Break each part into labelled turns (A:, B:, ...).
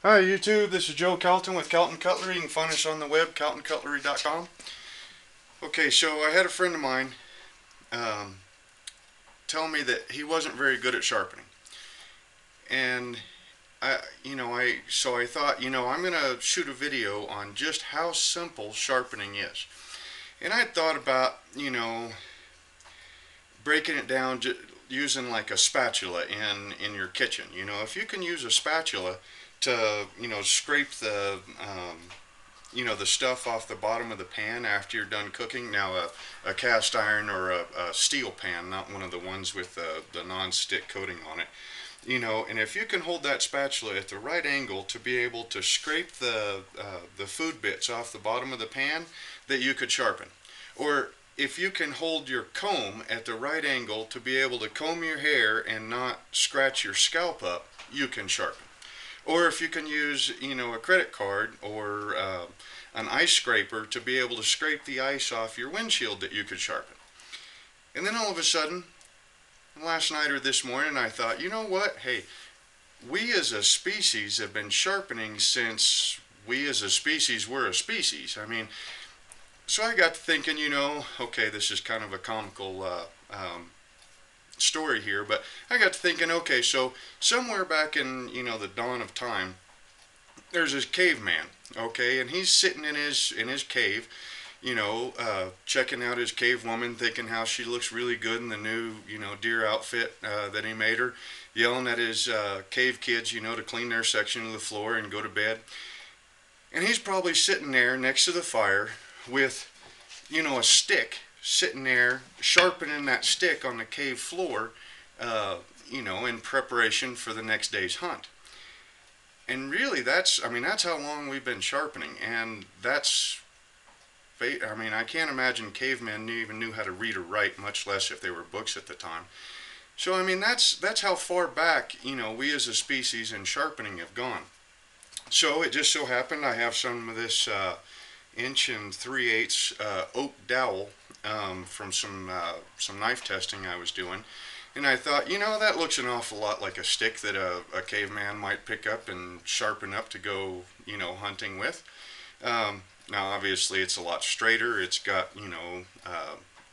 A: Hi YouTube, this is Joe Calton with Calton Cutlery. You can find us on the web, caltoncutlery.com. Okay, so I had a friend of mine um, tell me that he wasn't very good at sharpening. And so I thought, I'm going to shoot a video on just how simple sharpening is. And I thought about, breaking it down using like a spatula in your kitchen. If you can use a spatula to, scrape the stuff off the bottom of the pan after you're done cooking. Now, a cast iron or a steel pan, not one of the ones with the non-stick coating on it. And if you can hold that spatula at the right angle to be able to scrape the food bits off the bottom of the pan, that you could sharpen. Or if you can hold your comb at the right angle to be able to comb your hair and not scratch your scalp up, you can sharpen. Or if you can use, a credit card or an ice scraper to be able to scrape the ice off your windshield, that you could sharpen. And then all of a sudden, last night or this morning, I thought, you know what? Hey, we as a species have been sharpening since we as a species were a species. So I got to thinking, okay, this is kind of a comical story here, but I got to thinking, okay, so somewhere back in, the dawn of time, there's this caveman, okay, and he's sitting in his cave, checking out his cave woman, thinking how she looks really good in the new, deer outfit that he made her, yelling at his cave kids, to clean their section of the floor and go to bed. And he's probably sitting there next to the fire with, a stick, sitting there sharpening that stick on the cave floor, in preparation for the next day's hunt. And really, that's how long we've been sharpening, and I can't imagine cavemen even knew how to read or write, much less if they were books at the time. So that's how far back, we as a species in sharpening have gone. So it just so happened I have some of this 1 3/8" oak dowel from some knife testing I was doing. And I thought, that looks an awful lot like a stick that a caveman might pick up and sharpen up to go, hunting with. Now, obviously, it's a lot straighter. It's got,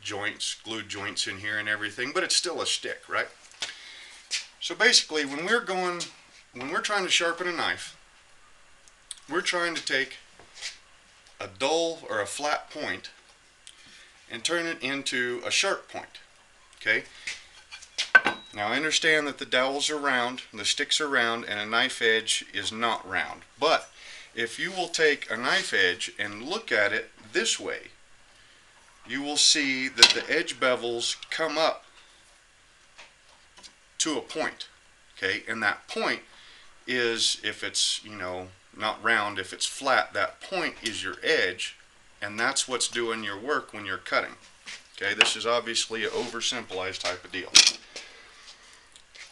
A: joints, glued joints in here and everything, but it's still a stick, right? So basically, when we're trying to sharpen a knife, we're trying to take a dull or a flat point and turn it into a sharp point, okay? Now I understand that the dowels are round, the sticks are round, and a knife edge is not round. But if you will take a knife edge and look at it this way, you will see that the edge bevels come up to a point, okay? And that point is, if it's, not round, if it's flat, that point is your edge, and that's what's doing your work when you're cutting. Okay, this is obviously an oversimplified type of deal.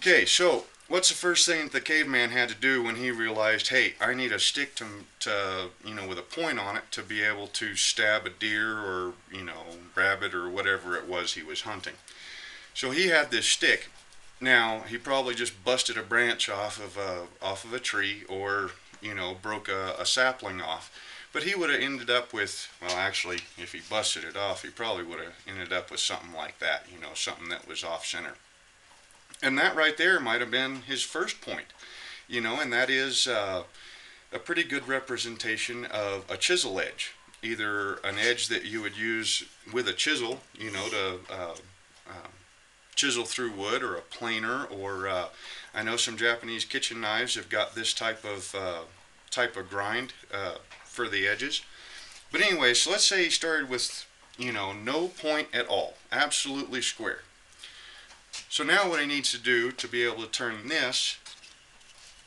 A: Okay, so what's the first thing that the caveman had to do when he realized, hey, I need a stick to with a point on it to be able to stab a deer or, rabbit or whatever it was he was hunting. So he had this stick. Now, he probably just busted a branch off of a tree, or, broke a sapling off. But he would have ended up with, well, actually, if he busted it off, he probably would have ended up with something like that, something that was off center. And that right there might have been his first point, and that is a pretty good representation of a chisel edge. Either an edge that you would use with a chisel, to chisel through wood, or a planer, or I know some Japanese kitchen knives have got this type of grind for the edges. But anyway, so let's say he started with, no point at all, absolutely square. So now what he needs to do to be able to turn this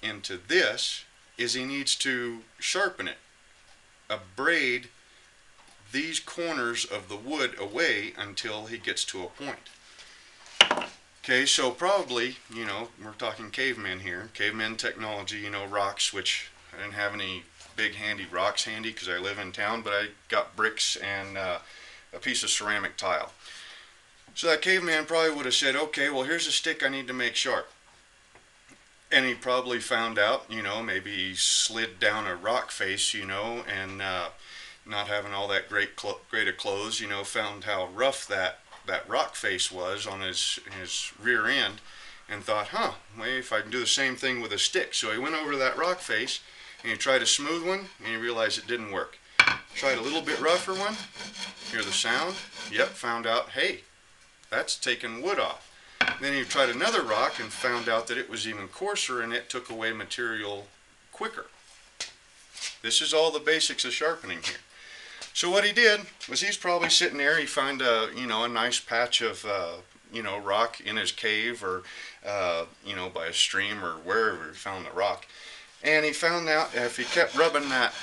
A: into this is he needs to sharpen it, abrade these corners of the wood away until he gets to a point. Okay, so probably, we're talking cavemen here, cavemen technology, rocks, which I didn't have any big handy rocks handy because I live in town, but I got bricks and a piece of ceramic tile. So that caveman probably would have said, okay, well, here's a stick I need to make sharp. And he probably found out, maybe he slid down a rock face, and not having all that great of clothes, found how rough that rock face was on his rear end, and thought, maybe if I can do the same thing with a stick. So he went over to that rock face and he tried a smooth one, and he realized it didn't work. Tried a little bit rougher one, hear the sound, yep, found out, hey, that's taking wood off. Then he tried another rock and found out that it was even coarser and it took away material quicker. This is all the basics of sharpening here. So what he did was, he's probably sitting there, he found a nice patch of rock in his cave, or by a stream, or wherever he found the rock, and he found out if he kept rubbing that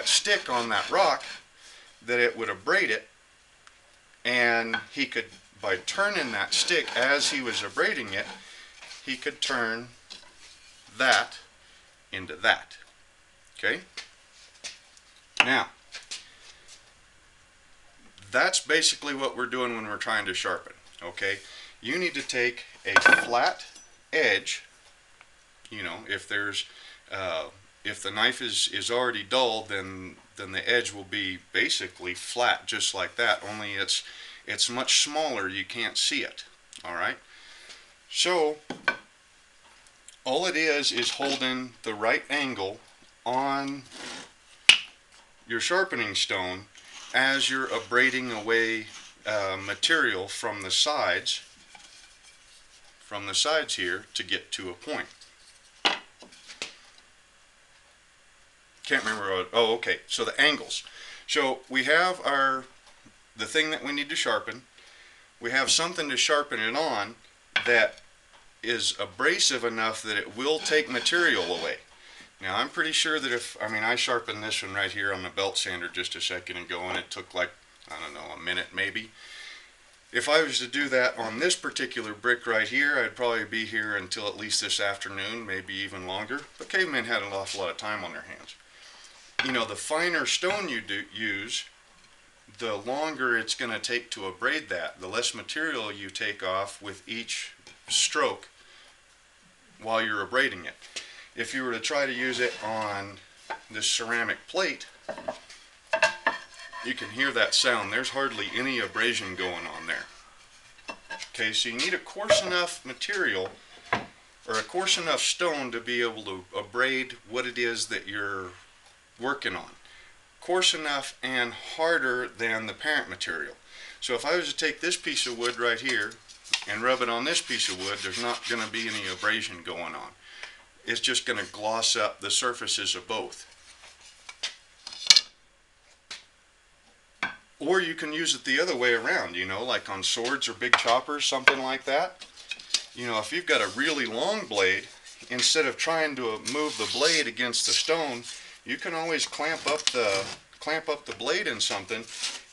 A: stick on that rock, that it would abrade it, and he could, by turning that stick as he was abrading it, he could turn that into that. Okay? Now, that's basically what we're doing when we're trying to sharpen. Okay? You need to take a flat edge, if there's if the knife is already dull, then the edge will be basically flat, just like that, only it's much smaller, you can't see it. Alright? So all it is holding the right angle on your sharpening stone as you're abrading away material from the sides here to get to a point. Can't remember what, oh, okay, so the angles. So we have the thing that we need to sharpen. We have something to sharpen it on that is abrasive enough that it will take material away. Now I'm pretty sure that I sharpened this one right here on the belt sander just a second ago, and it took like, I don't know, a minute maybe. If I was to do that on this particular brick right here, I'd probably be here until at least this afternoon, maybe even longer. But cavemen had an awful lot of time on their hands. The finer stone you use, the longer it's going to take to abrade that, the less material you take off with each stroke while you're abrading it. If you were to try to use it on this ceramic plate, you can hear that sound. There's hardly any abrasion going on there. Okay, so you need a coarse enough material, or a coarse enough stone, to be able to abrade what it is that you're working on. Coarse enough and harder than the parent material. So if I was to take this piece of wood right here and rub it on this piece of wood, there's not going to be any abrasion going on. It's just going to gloss up the surfaces of both. Or you can use it the other way around, like on swords or big choppers, something like that. If you've got a really long blade, instead of trying to move the blade against the stone, you can always clamp up the blade in something,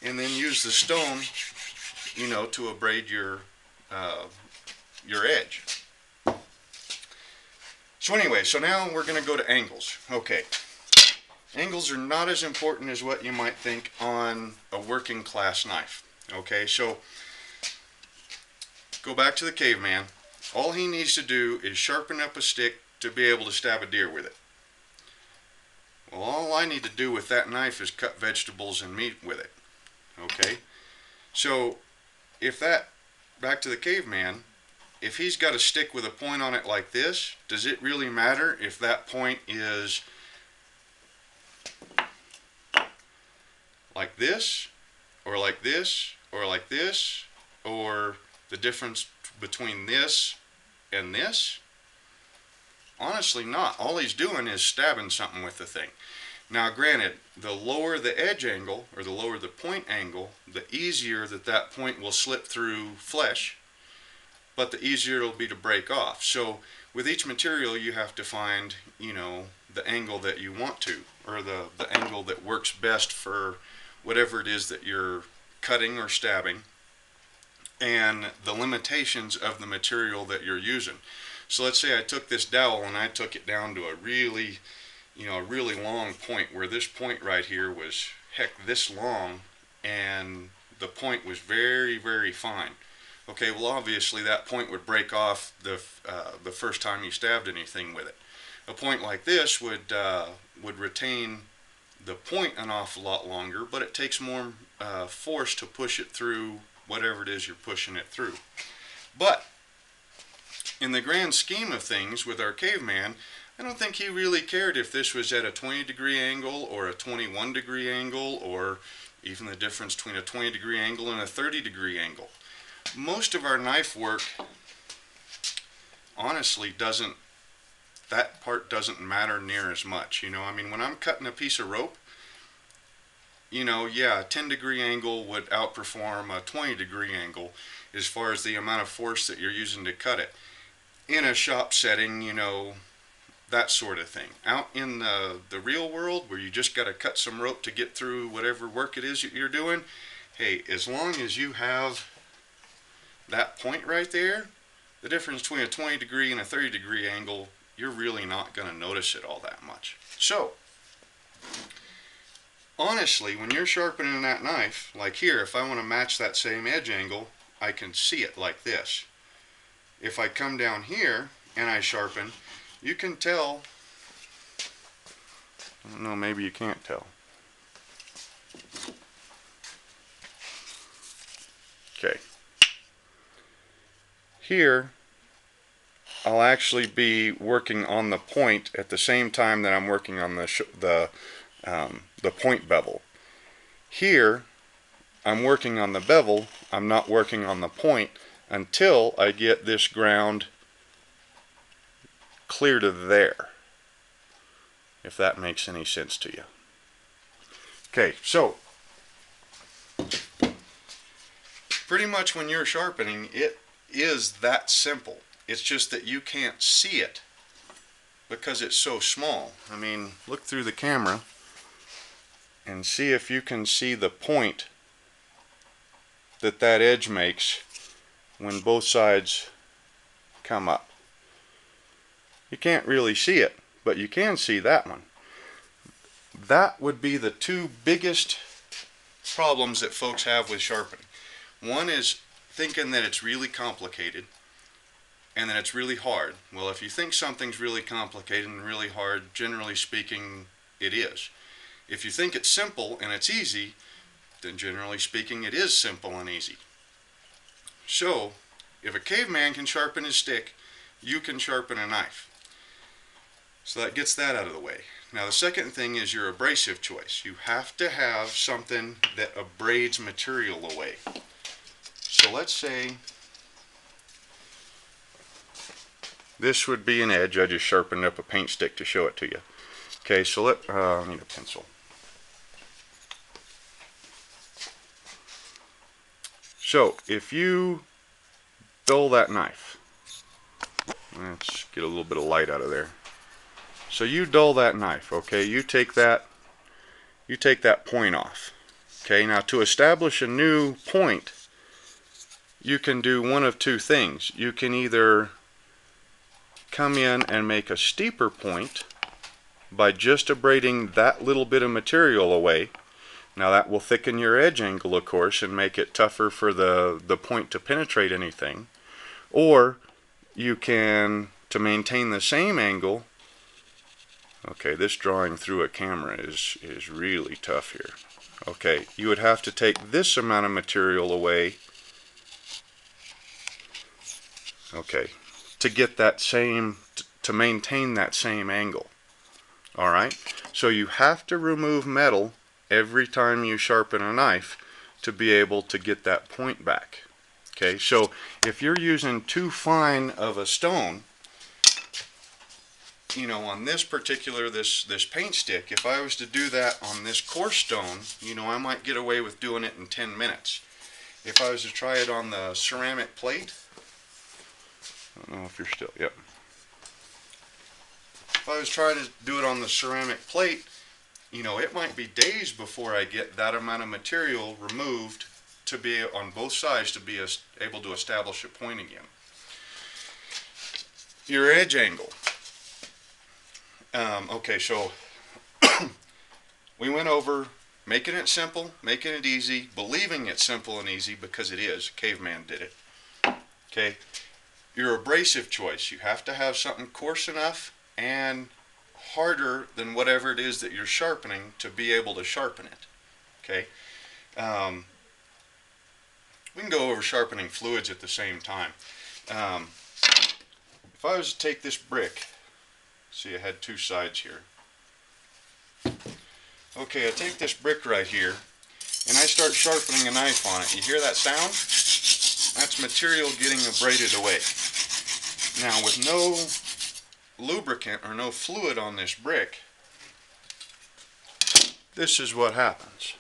A: and then use the stone, to abrade your edge. So anyway, so now we're going to go to angles. Okay, angles are not as important as what you might think on a working class knife. Okay, so go back to the caveman. All he needs to do is sharpen up a stick to be able to stab a deer with it. Well, all I need to do with that knife is cut vegetables and meat with it. Okay? So, back to the caveman, if he's got a stick with a point on it like this, does it really matter if that point is like this, or like this, or like this, or the difference between this and this? Honestly not. All he's doing is stabbing something with the thing. Now granted, the lower the edge angle, or the lower the point angle, the easier that point will slip through flesh, but the easier it'll be to break off. So with each material you have to find, the angle that you want to, or the angle that works best for whatever it is that you're cutting or stabbing, and the limitations of the material that you're using. So let's say I took this dowel and I took it down to a really long point, where this point right here was, heck, this long, and the point was very, very fine. Okay, well obviously that point would break off the first time you stabbed anything with it. A point like this would retain the point an awful lot longer, but it takes more force to push it through whatever it is you're pushing it through. But in the grand scheme of things with our caveman, I don't think he really cared if this was at a 20-degree angle or a 21-degree angle, or even the difference between a 20-degree angle and a 30-degree angle. Most of our knife work, honestly, that part doesn't matter near as much. You know, I mean, when I'm cutting a piece of rope, you know, yeah, a 10-degree angle would outperform a 20-degree angle as far as the amount of force that you're using to cut it. In a shop setting, you know, that sort of thing. Out in the real world, where you just got to cut some rope to get through whatever work it is that you're doing, hey, as long as you have that point right there, the difference between a 20-degree and a 30-degree angle, you're really not going to notice it all that much. So, honestly, when you're sharpening that knife, like here, if I want to match that same edge angle, I can see it like this. If I come down here and I sharpen, you can tell, I don't know, maybe you can't tell. Okay. Here, I'll actually be working on the point at the same time that I'm working on the point bevel. Here, I'm working on the bevel, I'm not working on the point until I get this ground clear to there, if that makes any sense to you. Okay, so pretty much when you're sharpening, it is that simple. It's just that you can't see it because it's so small. I mean, look through the camera and see if you can see the point that that edge makes when both sides come up. You can't really see it, but you can see that one. That would be the two biggest problems that folks have with sharpening. One is thinking that it's really complicated and that it's really hard. Well, if you think something's really complicated and really hard, generally speaking, it is. If you think it's simple and it's easy, then generally speaking, it is simple and easy. So, if a caveman can sharpen his stick, you can sharpen a knife. So that gets that out of the way. Now the second thing is your abrasive choice. You have to have something that abrades material away. So let's say this would be an edge. I just sharpened up a paint stick to show it to you. Okay, so I need a pencil. So if you dull that knife, let's get a little bit of light out of there. So you dull that knife, okay? You take that point off. Okay, now to establish a new point, you can do one of two things. You can either come in and make a steeper point by just abrading that little bit of material away. Now that will thicken your edge angle, of course, and make it tougher for the point to penetrate anything. Or you can, to maintain the same angle, okay, this drawing through a camera is really tough here. Okay, you would have to take this amount of material away, okay, to get that same, to maintain that same angle. Alright, so you have to remove metal every time you sharpen a knife to be able to get that point back. Okay, so if you're using too fine of a stone, you know, on this particular, this paint stick, if I was to do that on this coarse stone, you know, I might get away with doing it in 10 minutes. If I was to try it on the ceramic plate, I don't know if you're still, yep. If I was trying to do it on the ceramic plate, you know, it might be days before I get that amount of material removed to be on both sides to be able to establish a point again. Your edge angle. Okay, so we went over making it simple, making it easy, believing it's simple and easy because it is. Caveman did it. Okay, your abrasive choice, you have to have something coarse enough and harder than whatever it is that you're sharpening to be able to sharpen it. Okay, we can go over sharpening fluids at the same time. If I was to take this brick, see I had two sides here. Okay, I take this brick right here and I start sharpening a knife on it. You hear that sound? That's material getting abraded away. Now with no lubricant or no fluid on this brick, this is what happens.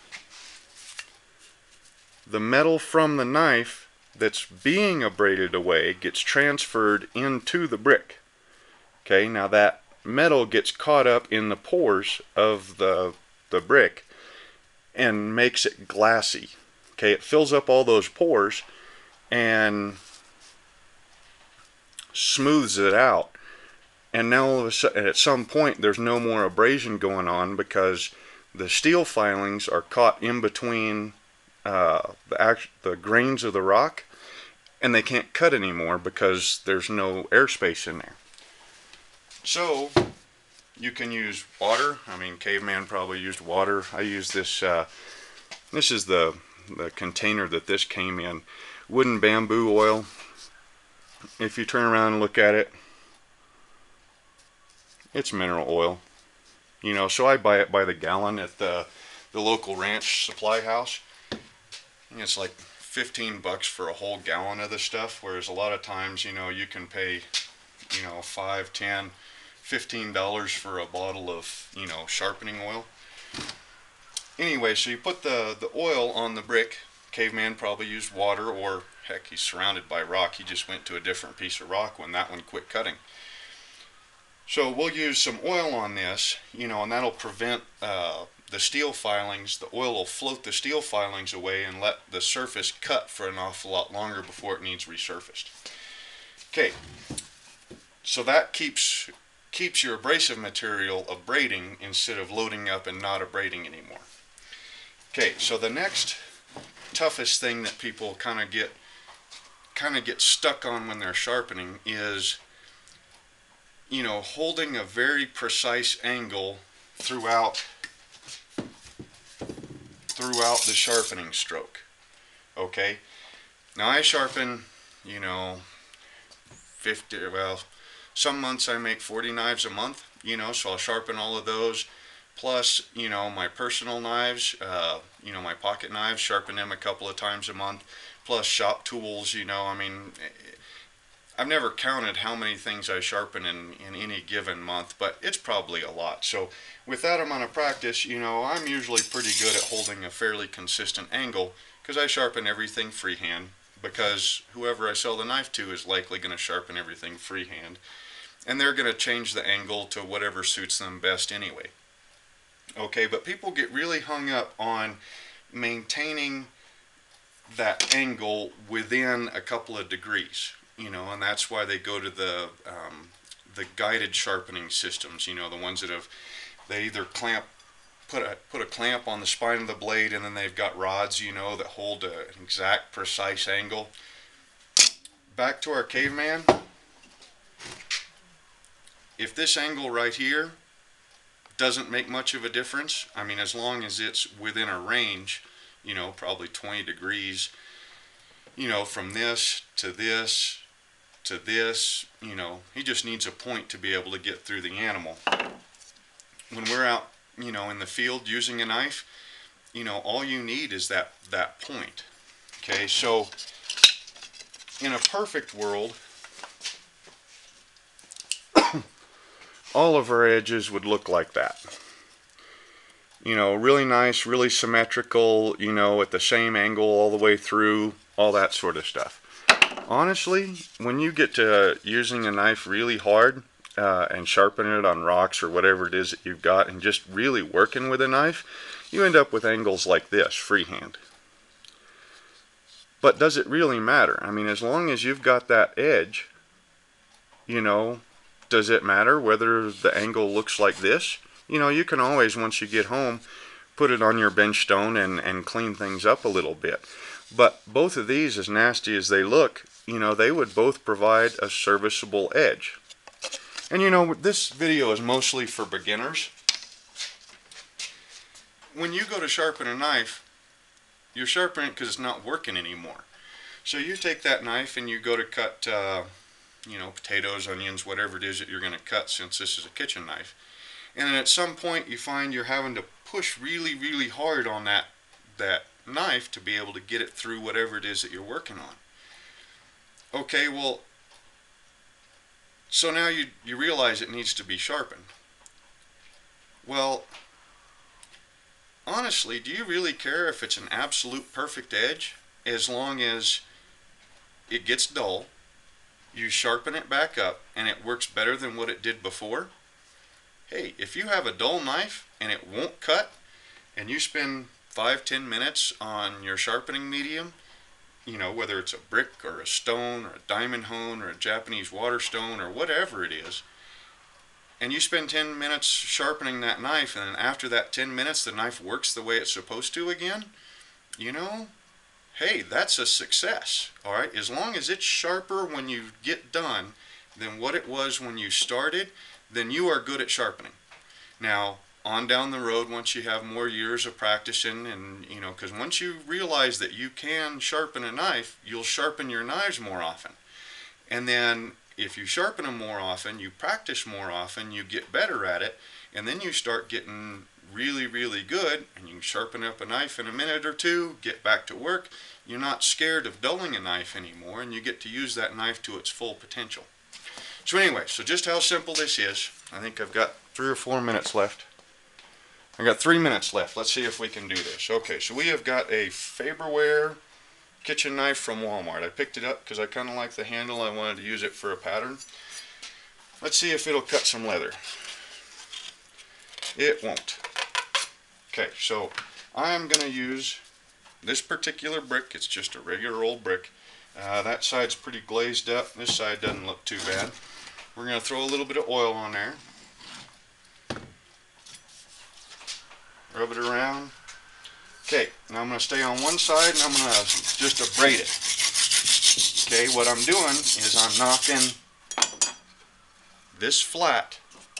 A: The metal from the knife that's being abraded away gets transferred into the brick. Okay, now that metal gets caught up in the pores of the brick and makes it glassy. Okay, it fills up all those pores and smooths it out. And now all of a sudden, at some point, there's no more abrasion going on because the steel filings are caught in between the grains of the rock, and they can't cut anymore because there's no airspace in there. So you can use water. I mean, caveman probably used water. I use this. This is the container that this came in. Wooden bamboo oil. If you turn around and look at it, it's mineral oil. You know, so I buy it by the gallon at the local ranch supply house. And it's like 15 bucks for a whole gallon of this stuff, whereas a lot of times, you know, you can pay, you know, $5, $10, $15 for a bottle of, you know, sharpening oil. Anyway, so you put the oil on the brick. Caveman probably used water, or heck, he's surrounded by rock. He just went to a different piece of rock when that one quit cutting. So we'll use some oil on this, you know, and that'll prevent the steel filings. The oil will float the steel filings away and let the surface cut for an awful lot longer before it needs resurfaced. Okay, so that keeps your abrasive material abrading instead of loading up and not abrading anymore. Okay, so the next toughest thing that people kind of get stuck on when they're sharpening is, you know, holding a very precise angle throughout the sharpening stroke. Okay, now I sharpen, you know, 50, well, some months I make 40 knives a month, you know, so I'll sharpen all of those, plus, you know, my personal knives, you know, my pocket knives, sharpen them a couple of times a month, plus shop tools, you know. I mean, I've never counted how many things I sharpen in any given month, but it's probably a lot. So with that amount of practice, you know, I'm usually pretty good at holding a fairly consistent angle because I sharpen everything freehand, because whoever I sell the knife to is likely going to sharpen everything freehand, and they're going to change the angle to whatever suits them best anyway. Okay, but people get really hung up on maintaining that angle within a couple of degrees. You know, and that's why they go to the guided sharpening systems. You know, the ones that they either put a clamp on the spine of the blade, and then they've got rods, you know, that hold an exact precise angle. Back to our caveman. If this angle right here doesn't make much of a difference, I mean, as long as it's within a range, you know, probably 20 degrees, you know, from this to this to this, you know, he just needs a point to be able to get through the animal. When we're out, you know, in the field using a knife, you know, all you need is that point. Okay, so in a perfect world, all of our edges would look like that. You know, really nice, really symmetrical, you know, at the same angle all the way through, all that sort of stuff. Honestly, when you get to using a knife really hard and sharpening it on rocks or whatever it is that you've got, and just really working with a knife, you end up with angles like this, freehand. But does it really matter? I mean, as long as you've got that edge, you know, does it matter whether the angle looks like this? You know, you can always, once you get home, put it on your bench stone and clean things up a little bit. But both of these, as nasty as they look, you know, they would both provide a serviceable edge. And you know, this video is mostly for beginners. When you go to sharpen a knife, you're sharpening it because it's not working anymore. So you take that knife and you go to cut, you know, potatoes, onions, whatever it is that you're going to cut, since this is a kitchen knife. And then at some point you find you're having to push really, really hard on that knife to be able to get it through whatever it is that you're working on. Okay, well, so now you realize it needs to be sharpened. Well, honestly, do you really care if it's an absolute perfect edge? As long as it gets dull, you sharpen it back up, and it works better than what it did before? Hey, if you have a dull knife and it won't cut, and you spend 5-10 minutes on your sharpening medium, you know, whether it's a brick or a stone or a diamond hone or a Japanese water stone or whatever it is, and you spend 10 minutes sharpening that knife, and then after that 10 minutes the knife works the way it's supposed to again, you know, hey, that's a success. Alright, as long as it's sharper when you get done than what it was when you started, then you are good at sharpening. Now, on down the road, once you have more years of practicing, and you know, because once you realize that you can sharpen a knife, you'll sharpen your knives more often. And then if you sharpen them more often, you practice more often, you get better at it, and then you start getting really, really good, and you can sharpen up a knife in a minute or two, get back to work. You're not scared of dulling a knife anymore, and you get to use that knife to its full potential. So anyway, so just how simple this is. I think I've got 3 or 4 minutes left. I got 3 minutes left. Let's see if we can do this. Okay, so we have got a Farberware kitchen knife from Walmart. I picked it up because I kind of like the handle. I wanted to use it for a pattern. Let's see if it'll cut some leather. It won't. Okay, so I'm going to use this particular brick. It's just a regular old brick. That side's pretty glazed up. This side doesn't look too bad. We're going to throw a little bit of oil on there. Rub it around. Okay, now I'm going to stay on one side and I'm going to just abrade it. Okay, what I'm doing is I'm knocking this flat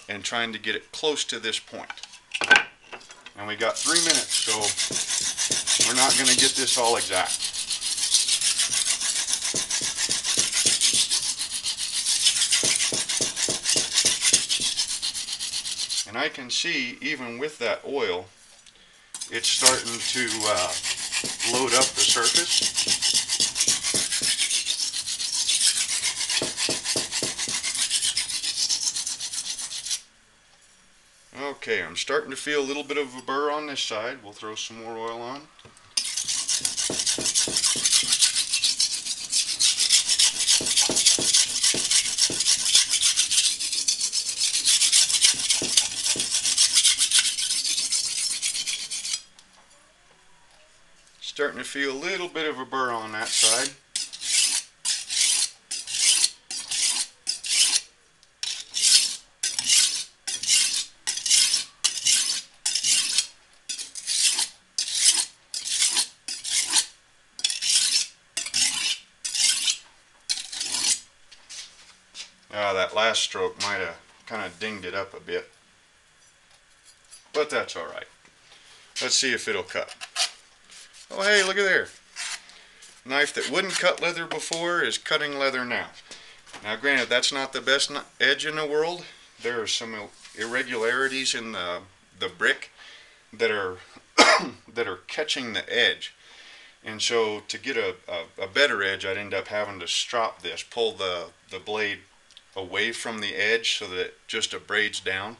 A: and trying to get it close to this point. And we got 3 minutes, so we're not going to get this all exact. And I can see, even with that oil, it's starting to load up the surface. Okay, I'm starting to feel a little bit of a burr on this side. We'll throw some more oil on. Starting to feel a little bit of a burr on that side. That last stroke might have kind of dinged it up a bit, but that's alright. Let's see if it'll cut. Oh hey, look at there. Knife that wouldn't cut leather before is cutting leather now. Now granted, that's not the best edge in the world. There are some irregularities in the brick that are that are catching the edge. And so to get a better edge, I'd end up having to strop this, pull the blade away from the edge so that it just abrades down.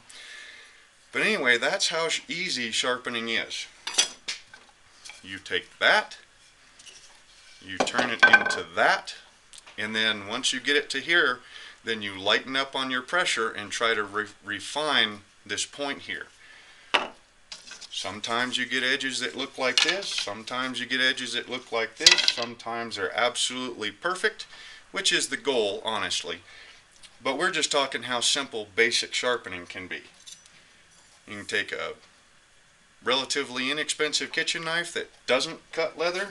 A: But anyway, that's how easy sharpening is. You take that, you turn it into that, and then once you get it to here, then you lighten up on your pressure and try to refine this point here. Sometimes you get edges that look like this, sometimes you get edges that look like this, sometimes they're absolutely perfect, which is the goal, honestly. But we're just talking how simple basic sharpening can be. You can take a relatively inexpensive kitchen knife that doesn't cut leather,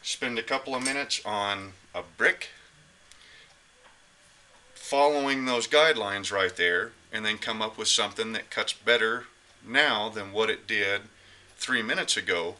A: spend a couple of minutes on a brick, following those guidelines right there, and then come up with something that cuts better now than what it did 3 minutes ago,